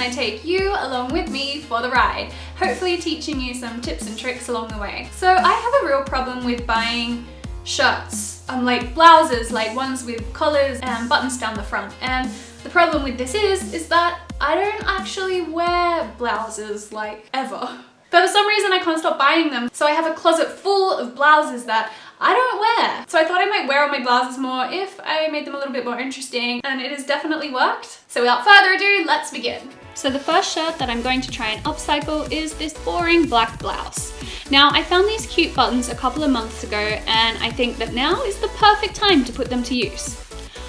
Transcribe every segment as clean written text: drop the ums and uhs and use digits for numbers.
I take you along with me for the ride, hopefully teaching you some tips and tricks along the way. So I have a real problem with buying shirts, like blouses, like ones with collars and buttons down the front. And the problem with this is that I don't actually wear blouses like ever. But for some reason I can't stop buying them. So I have a closet full of blouses that I don't wear. So I thought I might wear all my blouses more if I made them a little bit more interesting, and it has definitely worked. So without further ado, let's begin. So the first shirt that I'm going to try and upcycle is this boring black blouse. Now I found these cute buttons a couple of months ago, and I think that now is the perfect time to put them to use.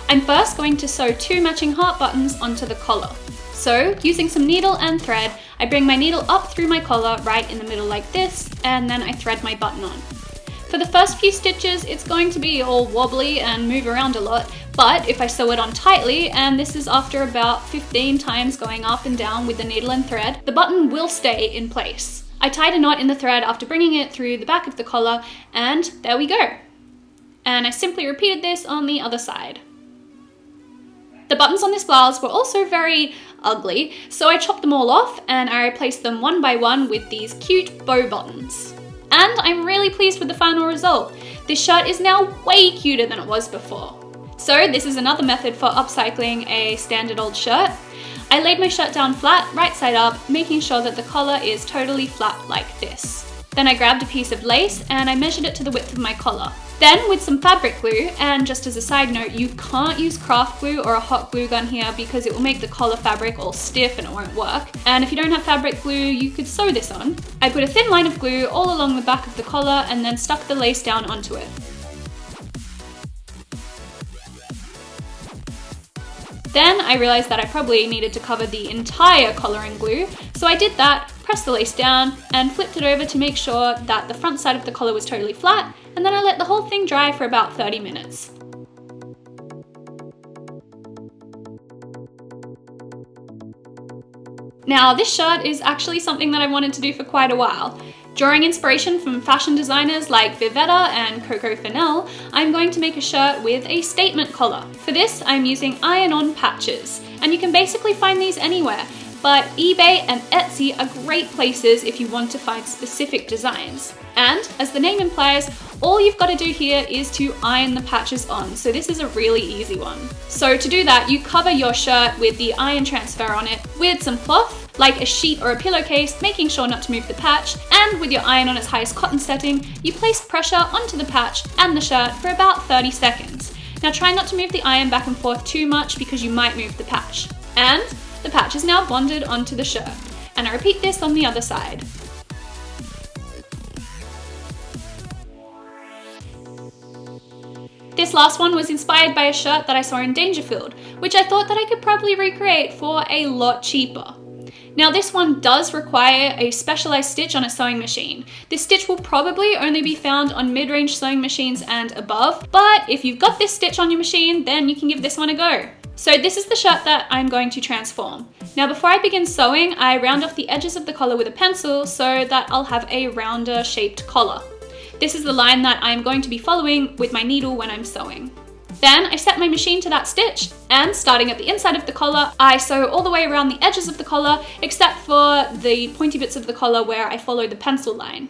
I'm first going to sew 2 matching heart buttons onto the collar. So using some needle and thread, I bring my needle up through my collar right in the middle like this, and then I thread my button on. For the first few stitches, it's going to be all wobbly and move around a lot, but if I sew it on tightly, and this is after about 15 times going up and down with the needle and thread, the button will stay in place. I tied a knot in the thread after bringing it through the back of the collar, and there we go. And I simply repeated this on the other side. The buttons on this blouse were also very ugly, so I chopped them all off and I replaced them one by one with these cute bow buttons. And I'm really pleased with the final result. This shirt is now way cuter than it was before. So this is another method for upcycling a standard old shirt. I laid my shirt down flat, right side up, making sure that the collar is totally flat like this. Then I grabbed a piece of lace and I measured it to the width of my collar. Then with some fabric glue, and just as a side note, you can't use craft glue or a hot glue gun here because it will make the collar fabric all stiff and it won't work. And if you don't have fabric glue, you could sew this on. I put a thin line of glue all along the back of the collar and then stuck the lace down onto it. Then I realized that I probably needed to cover the entire collar in glue, so I did that, pressed the lace down, and flipped it over to make sure that the front side of the collar was totally flat, and then I let the whole thing dry for about 30 minutes. Now this shirt is actually something that I wanted to do for quite a while. Drawing inspiration from fashion designers like Vivetta and Coco Fennell, I'm going to make a shirt with a statement collar. For this, I'm using iron-on patches, and you can basically find these anywhere, but eBay and Etsy are great places if you want to find specific designs. And as the name implies, all you've got to do here is to iron the patches on, so this is a really easy one. So to do that, you cover your shirt with the iron transfer on it with some cloth, like a sheet or a pillowcase, making sure not to move the patch, and with your iron on its highest cotton setting, you place pressure onto the patch and the shirt for about 30 seconds. Now try not to move the iron back and forth too much because you might move the patch. And the patch is now bonded onto the shirt. And I repeat this on the other side. This last one was inspired by a shirt that I saw in Dangerfield, which I thought that I could probably recreate for a lot cheaper. Now this one does require a specialized stitch on a sewing machine. This stitch will probably only be found on mid-range sewing machines and above, but if you've got this stitch on your machine, then you can give this one a go. So this is the shirt that I'm going to transform. Now before I begin sewing, I round off the edges of the collar with a pencil so that I'll have a rounder shaped collar. This is the line that I'm going to be following with my needle when I'm sewing. Then I set my machine to that stitch, and starting at the inside of the collar, I sew all the way around the edges of the collar except for the pointy bits of the collar where I follow the pencil line.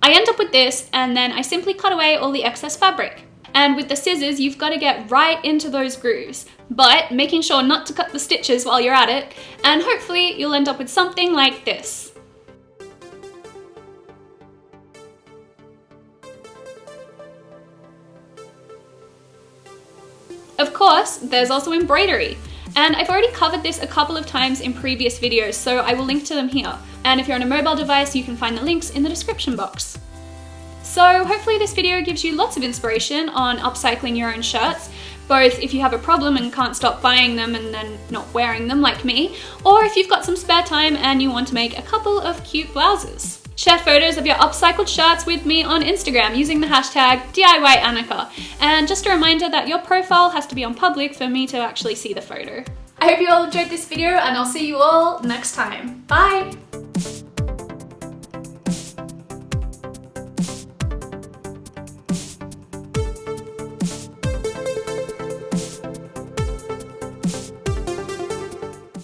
I end up with this, and then I simply cut away all the excess fabric. And with the scissors, you've got to get right into those grooves, but making sure not to cut the stitches while you're at it, and hopefully you'll end up with something like this. Of course, there's also embroidery, and I've already covered this a couple of times in previous videos, so I will link to them here. And if you're on a mobile device, you can find the links in the description box. So hopefully this video gives you lots of inspiration on upcycling your own shirts, both if you have a problem and can't stop buying them and then not wearing them like me, or if you've got some spare time and you want to make a couple of cute blouses. Share photos of your upcycled shirts with me on Instagram using the hashtag DIYAnnika. And just a reminder that your profile has to be on public for me to actually see the photo. I hope you all enjoyed this video, and I'll see you all next time. Bye!